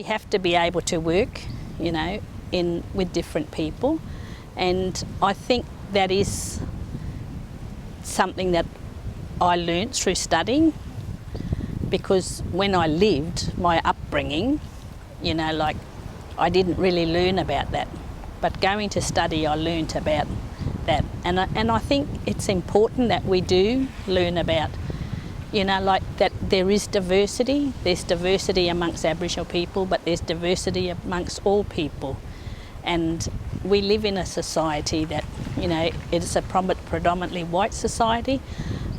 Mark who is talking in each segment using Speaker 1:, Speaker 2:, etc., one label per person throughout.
Speaker 1: We have to be able to work, you know, with different people, and I think that is something that I learnt through studying, because when I lived my upbringing, you know, like I didn't really learn about that, but going to study I learnt about that, and I think it's important that we do learn about, you know, like that there is diversity. There's diversity amongst Aboriginal people, but there's diversity amongst all people. And we live in a society that, you know, it's a predominantly white society,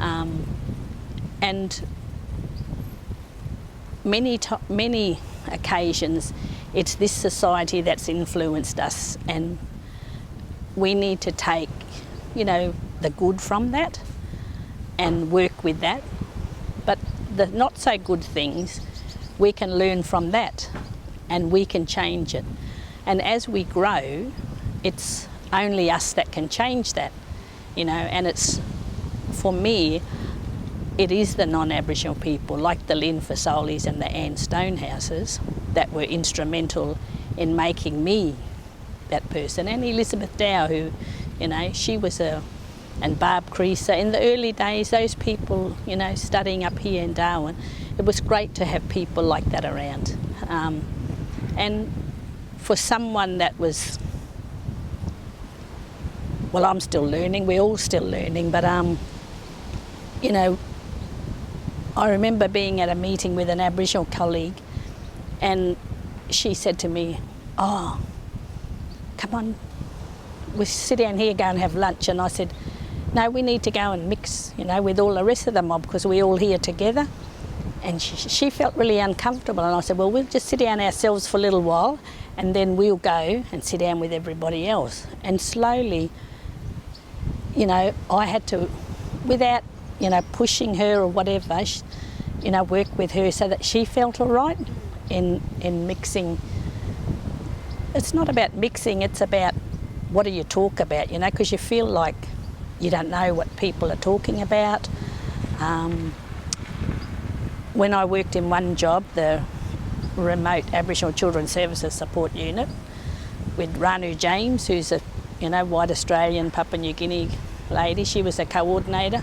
Speaker 1: and many occasions it's this society that's influenced us, and we need to take, you know, the good from that and work with that. But the not so good things, we can learn from that and we can change it. And as we grow, it's only us that can change that, you know, and it's, for me, it is the non-Aboriginal people like the Lynn Fasolis and the Anne Stonehouses that were instrumental in making me that person. And Elizabeth Dow, who, you know, she was and Barb Creaser, in the early days, those people, you know, studying up here in Darwin, it was great to have people like that around. And for someone that was, well, I'm still learning, we're all still learning, but you know, I remember being at a meeting with an Aboriginal colleague, and she said to me, "Oh, come on, we'll sit down here, go and have lunch." And I said, "No, we need to go and mix, you know, with all the rest of the mob because we're all here together." And she felt really uncomfortable, and I said, "Well, we'll just sit down ourselves for a little while and then we'll go and sit down with everybody else." And slowly, you know, I had to, without, you know, pushing her or whatever, you know, work with her so that she felt all right in mixing. It's not about mixing, it's about what do you talk about, you know, because you feel like you don't know what people are talking about. When I worked in one job, the remote Aboriginal Children's Services Support Unit, with Ranu James, who's a, you know, white Australian Papua New Guinea lady, she was a coordinator.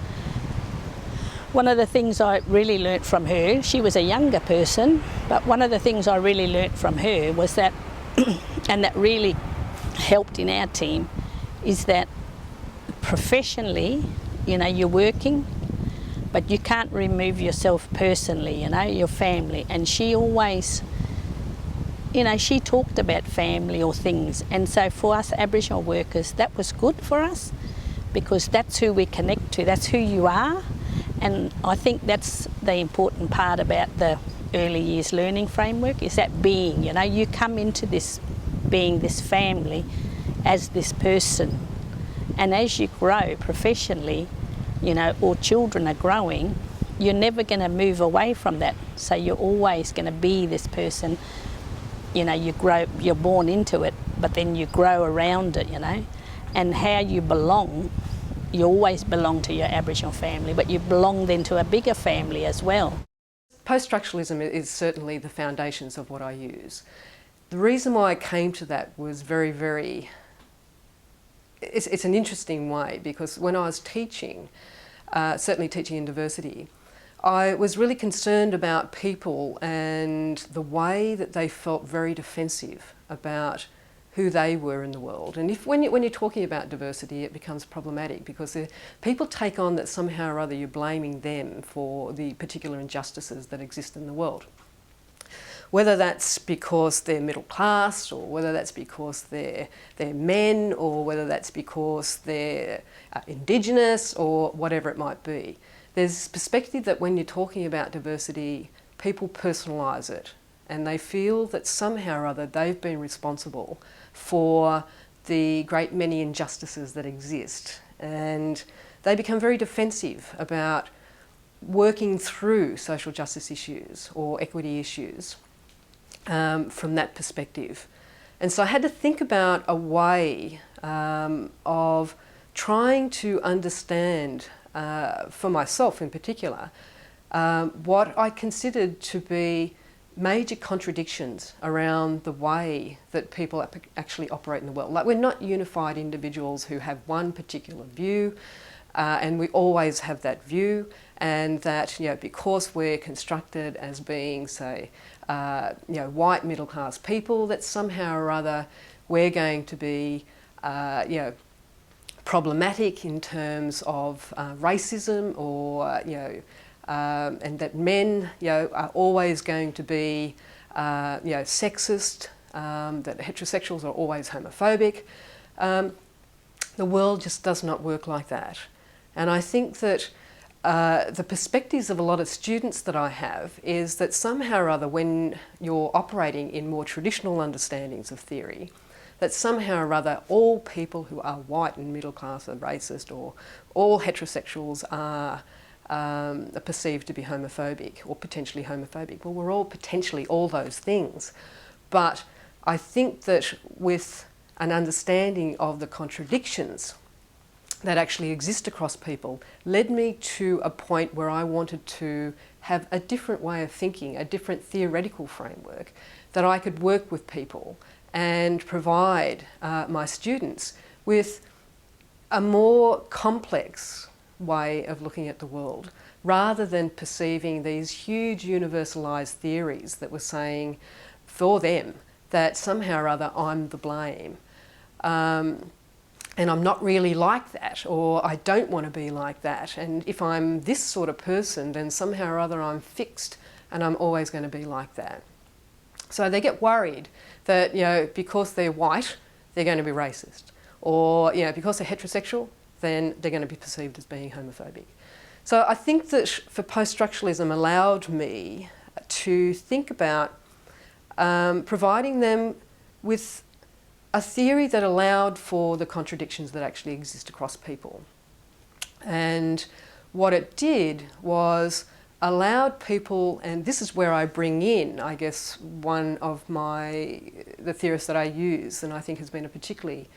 Speaker 1: One of the things I really learnt from her, she was a younger person, but one of the things I really learnt from her was that, and that really helped in our team, is that professionally, you know, you're working, but you can't remove yourself personally, you know, your family. And she always, you know, she talked about family or things. And so for us Aboriginal workers, that was good for us because that's who we connect to, that's who you are. And I think that's the important part about the early years learning framework, is that being, you know, you come into this being this family as this person. And as you grow professionally, you know, or children are growing, you're never going to move away from that. So you're always going to be this person, you know, you grow, you're born into it, but then you grow around it, you know. And how you belong, you always belong to your Aboriginal family, but you belong then to a bigger family as well.
Speaker 2: Post-structuralism is certainly the foundations of what I use. The reason why I came to that was it's an interesting way, because when I was teaching, certainly teaching in diversity, I was really concerned about people and the way that they felt very defensive about who they were in the world. And when you're talking about diversity, it becomes problematic because people take on that somehow or other you're blaming them for the particular injustices that exist in the world. Whether that's because they're middle class, or whether that's because they're men, or whether that's because they're Indigenous, or whatever it might be. There's this perspective that when you're talking about diversity, people personalise it, and they feel that somehow or other they've been responsible for the great many injustices that exist. And they become very defensive about working through social justice issues or equity issues from that perspective. And so I had to think about a way of trying to understand, for myself in particular, what I considered to be major contradictions around the way that people actually operate in the world. Like, we're not unified individuals who have one particular view, and we always have that view, and that, you know, because we're constructed as being, say, you know, white middle class people, that somehow or other we're going to be, you know, problematic in terms of racism, or, you know, and that men, you know, are always going to be, you know, sexist, that heterosexuals are always homophobic. The world just does not work like that. And I think that the perspectives of a lot of students that I have is that somehow or other, when you're operating in more traditional understandings of theory, that somehow or other all people who are white and middle class are racist, or all heterosexuals are perceived to be homophobic or potentially homophobic. Well, we're all potentially all those things. But I think that with an understanding of the contradictions that actually exist across people led me to a point where I wanted to have a different way of thinking, a different theoretical framework, that I could work with people and provide my students with a more complex way of looking at the world, rather than perceiving these huge universalised theories that were saying for them that somehow or other I'm the blame. And I'm not really like that, or I don't want to be like that. And if I'm this sort of person, then somehow or other I'm fixed and I'm always going to be like that. So they get worried that, you know, because they're white, they're going to be racist. Or, you know, because they're heterosexual, then they're going to be perceived as being homophobic. So I think that for post-structuralism allowed me to think about providing them with a theory that allowed for the contradictions that actually exist across people. And what it did was allowed people, and this is where I bring in, I guess, one of the theorists that I use, and I think has been a particularly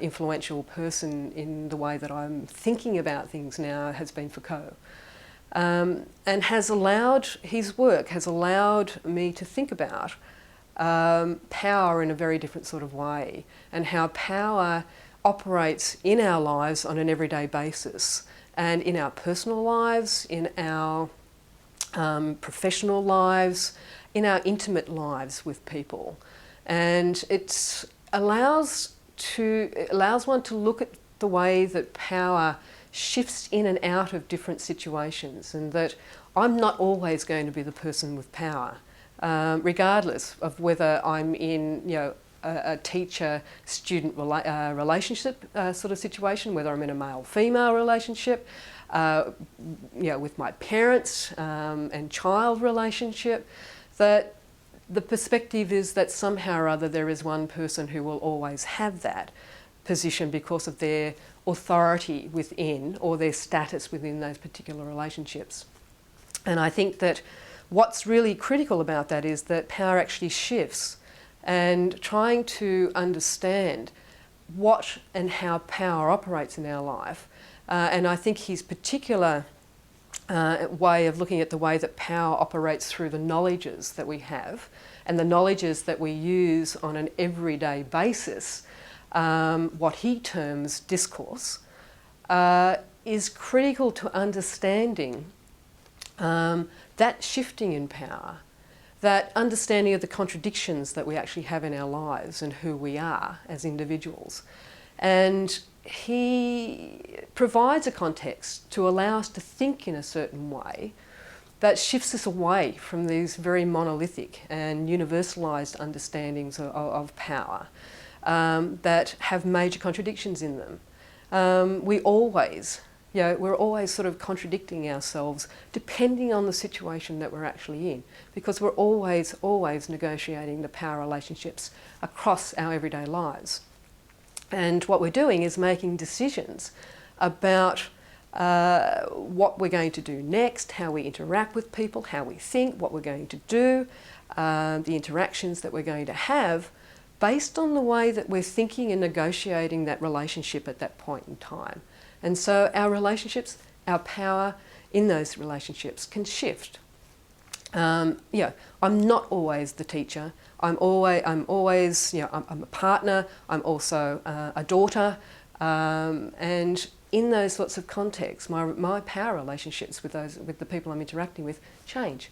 Speaker 2: influential person in the way that I'm thinking about things now, has been Foucault. And has allowed, his work has allowed me to think about power in a very different sort of way, and how power operates in our lives on an everyday basis, and in our personal lives, in our professional lives, in our intimate lives with people. And it allows one to look at the way that power shifts in and out of different situations, and that I'm not always going to be the person with power, regardless of whether I'm in, you know, a teacher-student relationship sort of situation, whether I'm in a male-female relationship, you know, with my parents and child relationship, that the perspective is that somehow or other there is one person who will always have that position because of their authority within, or their status within those particular relationships. And I think that what's really critical about that is that power actually shifts, and trying to understand what and how power operates in our life. And I think his particular way of looking at the way that power operates through the knowledges that we have, and the knowledges that we use on an everyday basis, what he terms discourse, is critical to understanding that shifting in power, that understanding of the contradictions that we actually have in our lives and who we are as individuals. And he provides a context to allow us to think in a certain way that shifts us away from these very monolithic and universalised understandings of power that have major contradictions in them. We're always sort of contradicting ourselves depending on the situation that we're actually in, because we're always negotiating the power relationships across our everyday lives. And what we're doing is making decisions about what we're going to do next, how we interact with people, how we think, what we're going to do, the interactions that we're going to have, based on the way that we're thinking and negotiating that relationship at that point in time. And so our relationships, our power in those relationships can shift. Yeah, I'm not always the teacher. I'm always, you know, I'm a partner. I'm also a daughter, and in those sorts of contexts, my power relationships with the people I'm interacting with change.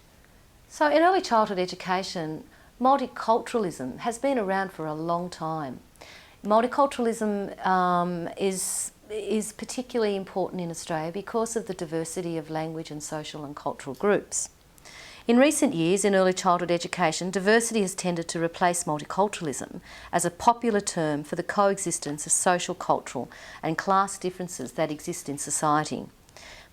Speaker 3: So in early childhood education, multiculturalism has been around for a long time. Multiculturalism is particularly important in Australia because of the diversity of language and social and cultural groups. In recent years, in early childhood education, diversity has tended to replace multiculturalism as a popular term for the coexistence of social, cultural and class differences that exist in society.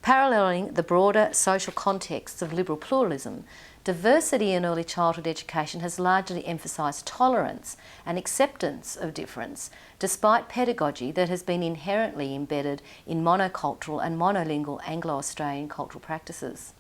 Speaker 3: Paralleling the broader social contexts of liberal pluralism, diversity in early childhood education has largely emphasised tolerance and acceptance of difference, despite pedagogy that has been inherently embedded in monocultural and monolingual Anglo-Australian cultural practices,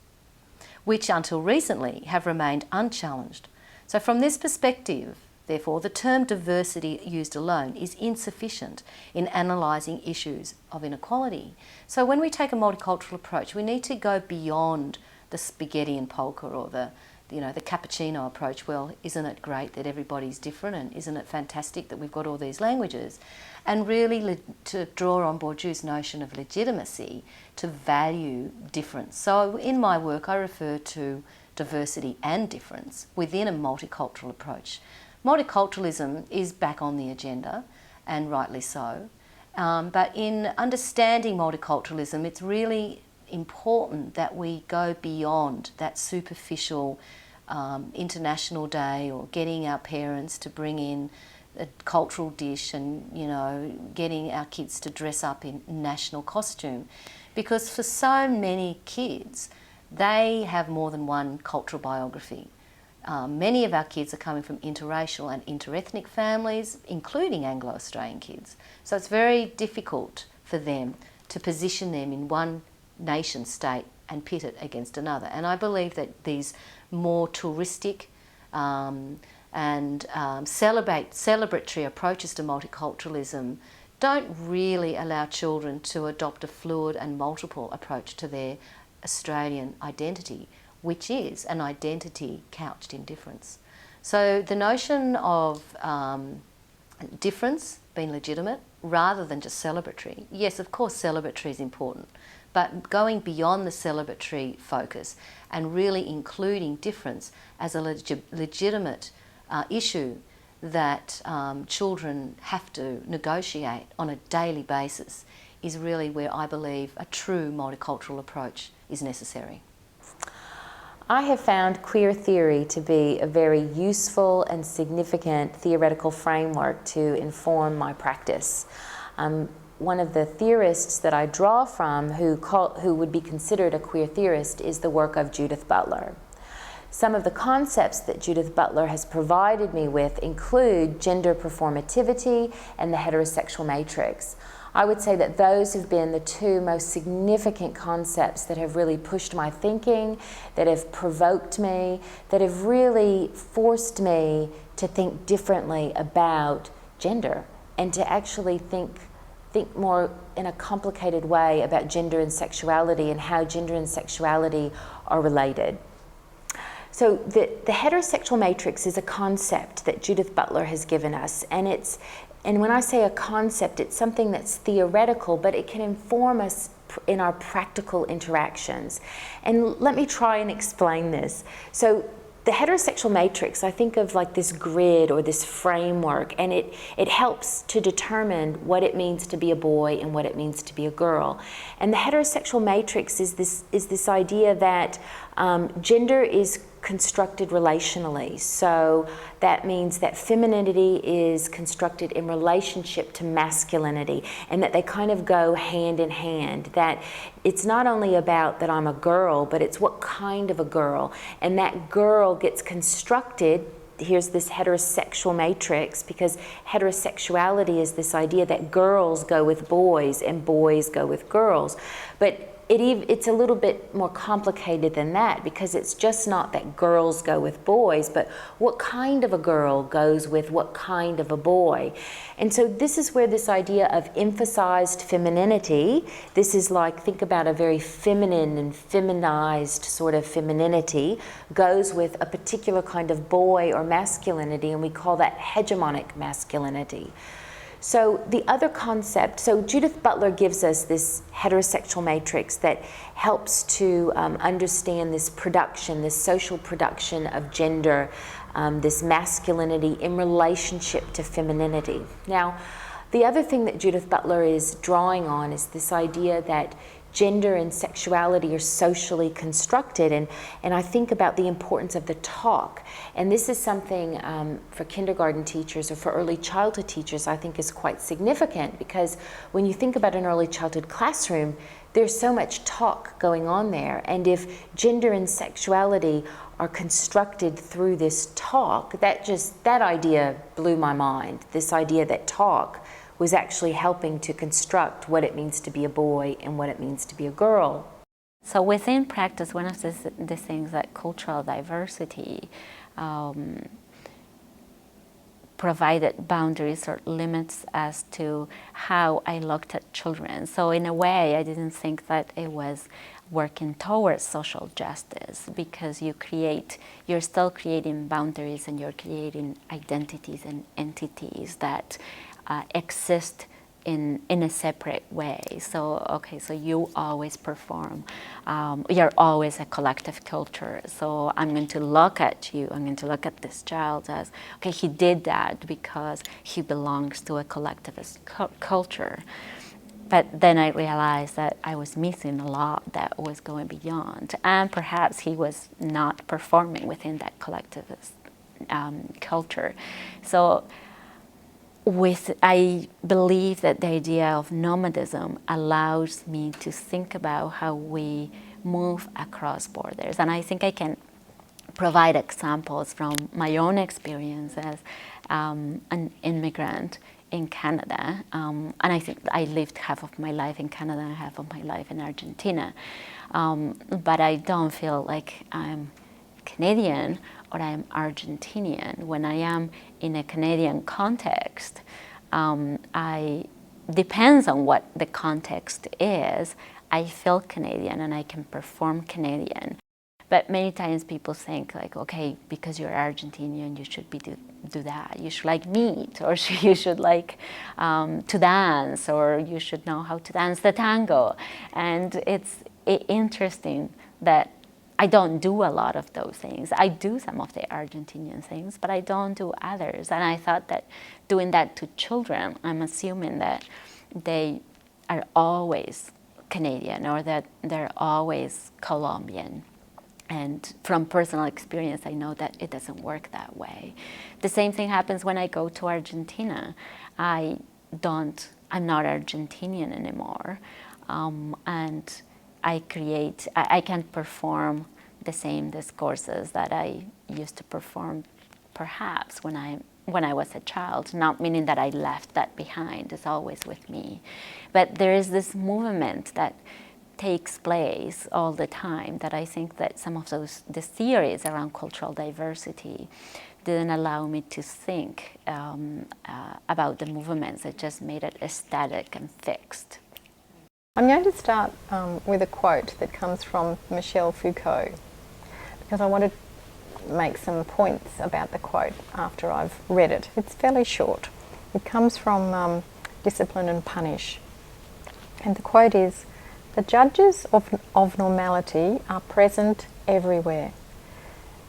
Speaker 3: which until recently have remained unchallenged. So from this perspective, therefore, the term diversity used alone is insufficient in analysing issues of inequality. So when we take a multicultural approach, we need to go beyond the spaghetti and polka or the cappuccino approach. Well, isn't it great that everybody's different, and isn't it fantastic that we've got all these languages? And really to draw on Bourdieu's notion of legitimacy to value difference. So in my work, I refer to diversity and difference within a multicultural approach. Multiculturalism is back on the agenda, and rightly so. But in understanding multiculturalism, it's really important that we go beyond that superficial International Day or getting our parents to bring in a cultural dish and, you know, getting our kids to dress up in national costume. Because for so many kids, they have more than one cultural biography. Many of our kids are coming from interracial and interethnic families, including Anglo-Australian kids. So it's very difficult for them to position them in one nation state and pit it against another. And I believe that these more touristic and celebratory approaches to multiculturalism don't really allow children to adopt a fluid and multiple approach to their Australian identity, which is an identity couched in difference. So the notion of difference being legitimate rather than just celebratory, yes, of course celebratory is important, but going beyond the celebratory focus and really including difference as a legitimate issue that children have to negotiate on a daily basis is really where I believe a true multicultural approach is necessary.
Speaker 4: I have found queer theory to be a very useful and significant theoretical framework to inform my practice. One of the theorists that I draw from who would be considered a queer theorist is the work of Judith Butler. Some of the concepts that Judith Butler has provided me with include gender performativity and the heterosexual matrix. I would say that those have been the two most significant concepts that have really pushed my thinking, that have provoked me, that have really forced me to think differently about gender and to actually think more in a complicated way about gender and sexuality and how gender and sexuality are related. So the heterosexual matrix is a concept that Judith Butler has given us, and when I say a concept, it's something that's theoretical, but it can inform us in our practical interactions. And let me try and explain this. So the heterosexual matrix, I think of like this grid or this framework, and it helps to determine what it means to be a boy and what it means to be a girl. And the heterosexual matrix is this idea that gender is constructed relationally. So that means that femininity is constructed in relationship to masculinity, and that they kind of go hand in hand. That it's not only about that I'm a girl, but it's what kind of a girl. And that girl gets constructed, here's this heterosexual matrix, because heterosexuality is this idea that girls go with boys and boys go with girls. But it's a little bit more complicated than that, because it's just not that girls go with boys, but what kind of a girl goes with what kind of a boy. And so this is where this idea of emphasized femininity, this is like, think about a very feminine and feminized sort of femininity, goes with a particular kind of boy or masculinity, and we call that hegemonic masculinity. So the other concept, so Judith Butler gives us this heterosexual matrix that helps to understand this production, this social production of gender, this masculinity in relationship to femininity. Now, the other thing that Judith Butler is drawing on is this idea that gender and sexuality are socially constructed, and I think about the importance of the talk. And this is something for kindergarten teachers or for early childhood teachers I think is quite significant, because when you think about an early childhood classroom, there's so much talk going on there. And if gender and sexuality are constructed through this talk, that idea blew my mind. This idea that talk was actually helping to construct what it means to be a boy and what it means to be a girl.
Speaker 5: So within practice, one of the things that cultural diversity provided boundaries or limits as to how I looked at children. So in a way, I didn't think that it was working towards social justice, because you're still creating boundaries, and you're creating identities and entities that exist in a separate way. So, okay, so you always perform. You're always a collective culture. So I'm going to look at you, I'm going to look at this child as, okay, he did that because he belongs to a collectivist culture. But then I realized that I was missing a lot that was going beyond. And perhaps he was not performing within that collectivist culture. So I believe that the idea of nomadism allows me to think about how we move across borders. And I think I can provide examples from my own experience as an immigrant in Canada. And I think I lived half of my life in Canada and half of my life in Argentina. But I don't feel like I'm Canadian or I'm Argentinian. When I am in a Canadian context, depends on what the context is, I feel Canadian and I can perform Canadian. But many times people think like, okay, because you're Argentinian, you should do that. You should like meat, or you should like to dance, or you should know how to dance the tango. And it's interesting that I don't do a lot of those things. I do some of the Argentinian things, but I don't do others. And I thought that doing that to children, I'm assuming that they are always Canadian or that they're always Colombian. And from personal experience, I know that it doesn't work that way. The same thing happens when I go to Argentina. I'm not Argentinian anymore. And I can perform the same discourses that I used to perform perhaps when I was a child, not meaning that I left that behind. It's always with me. But there is this movement that takes place all the time that I think that some of the theories around cultural diversity didn't allow me to think about the movements. It just made it static and fixed.
Speaker 6: I'm going to start with a quote that comes from Michel Foucault, because I want to make some points about the quote after I've read it. It's fairly short. It comes from Discipline and Punish. And the quote is, "The judges of normality are present everywhere.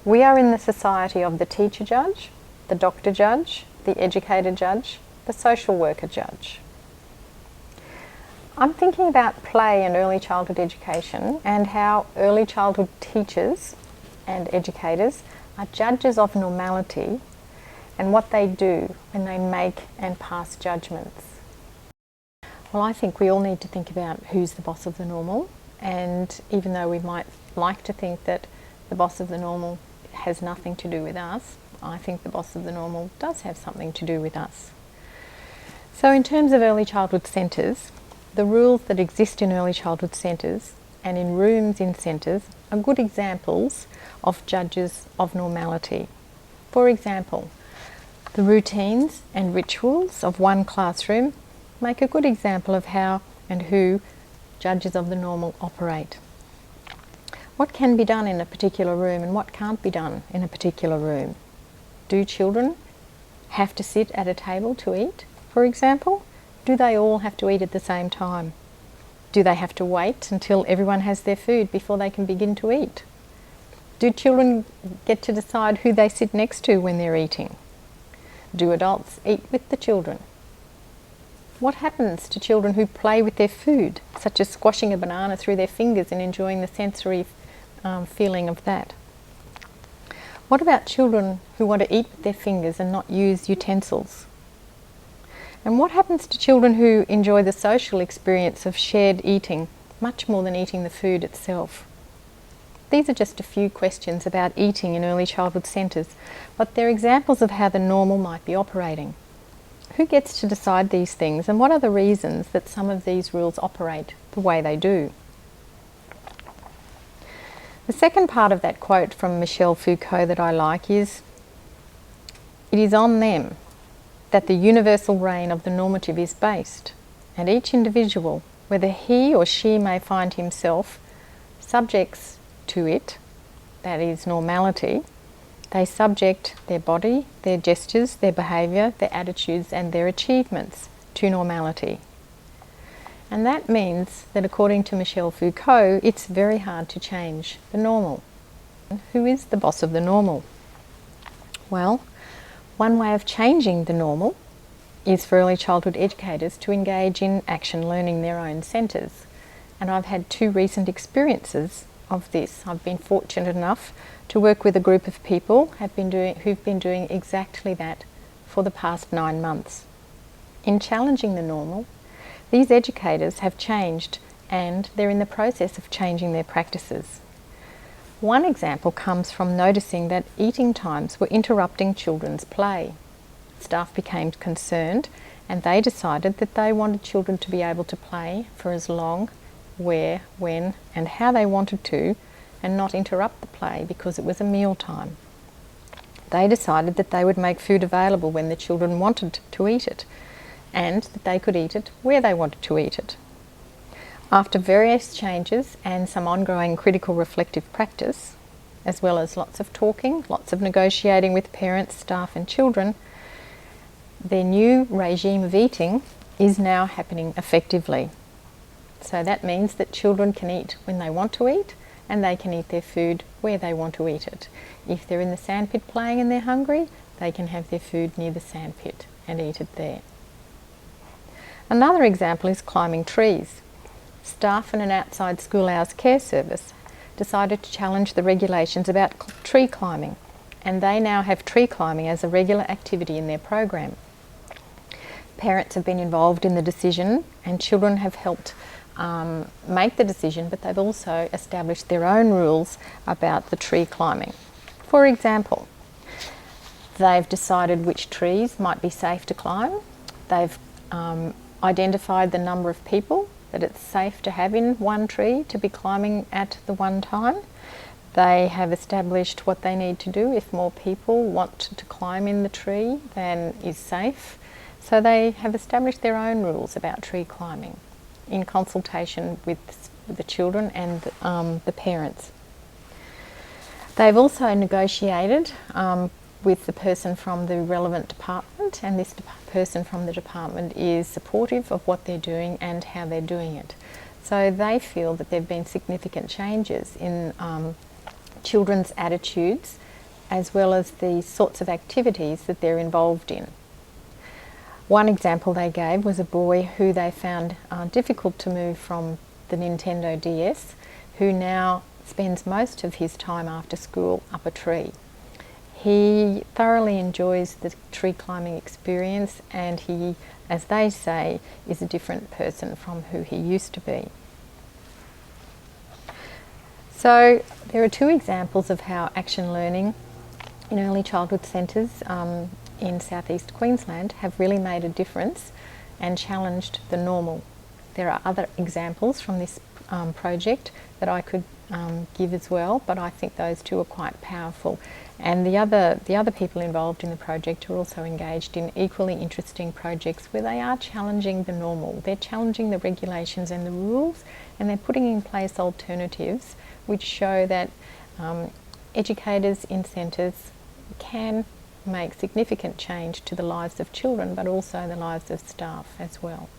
Speaker 6: We are in the society of the teacher judge, the doctor judge, the educator judge, the social worker judge." I'm thinking about play and early childhood education and how early childhood teachers and educators are judges of normality and what they do when they make and pass judgments. Well, I think we all need to think about who's the boss of the normal, and even though we might like to think that the boss of the normal has nothing to do with us, I think the boss of the normal does have something to do with us. So in terms of early childhood centres, the rules that exist in early childhood centres and in rooms in centres are good examples of judges of normality. For example, the routines and rituals of one classroom make a good example of how and who judges of the normal operate. What can be done in a particular room and what can't be done in a particular room? Do children have to sit at a table to eat, for example? Do they all have to eat at the same time? Do they have to wait until everyone has their food before they can begin to eat? Do children get to decide who they sit next to when they're eating? Do adults eat with the children? What happens to children who play with their food, such as squashing a banana through their fingers and enjoying the sensory feeling of that? What about children who want to eat with their fingers and not use utensils? And what happens to children who enjoy the social experience of shared eating much more than eating the food itself? These are just a few questions about eating in early childhood centres, but they're examples of how the normal might be operating. Who gets to decide these things, and what are the reasons that some of these rules operate the way they do? The second part of that quote from Michel Foucault that I like is, "It is on them that the universal reign of the normative is based, and each individual, whether he or she may find himself subjects to it, that is normality, they subject their body, their gestures, their behaviour, their attitudes and their achievements to normality." And that means that according to Michel Foucault, it's very hard to change the normal. Who is the boss of the normal? Well, one way of changing the normal is for early childhood educators to engage in action learning their own centres. And I've had 2 recent experiences of this. I've been fortunate enough to work with a group of people who've been doing exactly that for the past 9 months. In challenging the normal, these educators have changed and they're in the process of changing their practices. One example comes from noticing that eating times were interrupting children's play. Staff became concerned and they decided that they wanted children to be able to play for as long, where, when and how they wanted to, and not interrupt the play because it was a meal time. They decided that they would make food available when the children wanted to eat it, and that they could eat it where they wanted to eat it. After various changes and some ongoing critical reflective practice, as well as lots of talking, lots of negotiating with parents, staff and children, their new regime of eating is now happening effectively. So that means that children can eat when they want to eat and they can eat their food where they want to eat it. If they're in the sandpit playing and they're hungry, they can have their food near the sandpit and eat it there. Another example is climbing trees. Staff and an outside school hours care service decided to challenge the regulations about tree climbing, and they now have tree climbing as a regular activity in their program. Parents have been involved in the decision and children have helped make the decision, but they've also established their own rules about the tree climbing. For example, they've decided which trees might be safe to climb. They've identified the number of people that it's safe to have in one tree to be climbing at the one time. They have established what they need to do if more people want to climb in the tree than is safe. So they have established their own rules about tree climbing in consultation with the children and the parents. They've also negotiated with the person from the relevant department, and this person from the department is supportive of what they're doing and how they're doing it. So they feel that there have been significant changes in children's attitudes as well as the sorts of activities that they're involved in. One example they gave was a boy who they found difficult to move from the Nintendo DS, who now spends most of his time after school up a tree. He thoroughly enjoys the tree climbing experience and he, as they say, is a different person from who he used to be. So there are 2 examples of how action learning in early childhood centres in southeast Queensland have really made a difference and challenged the normal. There are other examples from this project that I could give as well, but I think those two are quite powerful. And the other people involved in the project are also engaged in equally interesting projects where they are challenging the normal. They're challenging the regulations and the rules, and they're putting in place alternatives which show that educators in centres can make significant change to the lives of children, but also the lives of staff as well.